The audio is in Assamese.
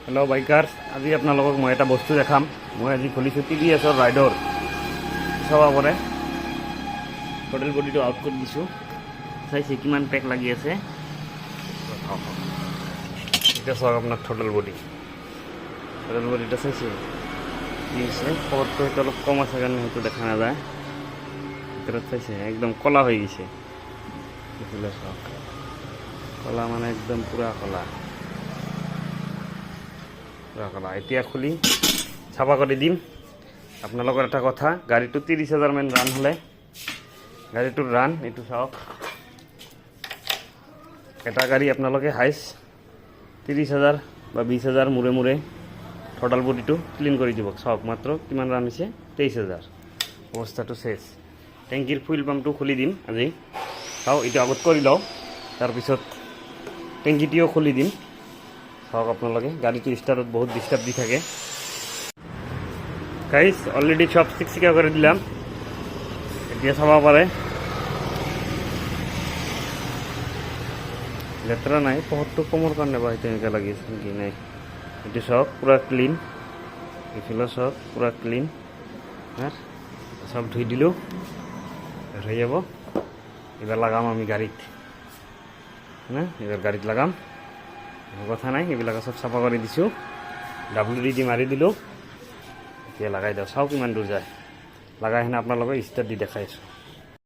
হেল্ল' বাইকাৰ্ছ, আজি আপোনালোকক মই এটা বস্তু দেখাম। মই আজি খুলিছোঁ TVS-ৰ ৰাইডৰ। চাব পাৰে, ট'টেল বডিটো আউট কৰি দিছোঁ। চাইছে কিমান পেক লাগি আছে। এতিয়া চাওক আপোনাৰ ট'টেল বডিটা চাইছে কি হৈছে। খবৰটো হয়তো অলপ কম আছে কাৰণে হয়তো দেখা নাযায়। ভিতৰত চাইছে একদম ক'লা হৈ গৈছে। দেখিলে চাওক, ক'লা মানে একদম পুৰা ক'লা। এতিয়া খুলি চাফা কৰি দিম। আপোনালোকৰ এটা কথা, গাড়ীটো 30,000 মান ৰান হ'লে গাড়ীটোৰ ৰান এইটো চাওক। এটা গাড়ী আপোনালোকে হাইছ 30,000 বা 20,000 মূৰে মূৰে ট'টেল বডিটো ক্লিন কৰি দিব। চাওক মাত্ৰ কিমান ৰান হৈছে, 23,000। অৱস্থাটো চেছ। টেংকিৰ ফুইল পাম্পটো খুলি দিম আজি। চাওক এইটো আগত কৰি লওঁ, তাৰপিছত টেংকিটিও খুলি দিম। চাওক আপোনালোকে, গাড়ীটো ষ্টাৰ্টত বহুত ডিষ্টাৰ্ব দি থাকে। গাইজ অলৰেডি চব চিকচিকা কৰি দিলাম। এতিয়া চাব পাৰে লেতেৰা নাই। পহৰটো কমৰ কাৰণে বা সেইটো এনেকৈ লাগি আছে নেকি, নাই। এইটো চাওক পূৰা ক্লিন। এইফালে চাওক পূৰা ক্লিন। চব ধুই দিলোঁ, হৈ যাব। এইবাৰ লগাম আমি গাড়ীত, এইবাৰ গাড়ীত লগাম। কথা নাই, এইবিলাক চব চাফা কৰি দিছোঁ। WD মাৰি দিলোঁ। এতিয়া লগাই দিওঁ, চাওক কিমান দূৰ যায়। লগাই কিনে আপোনালোকক ষ্টাৰ্ট দি দেখাইছোঁ।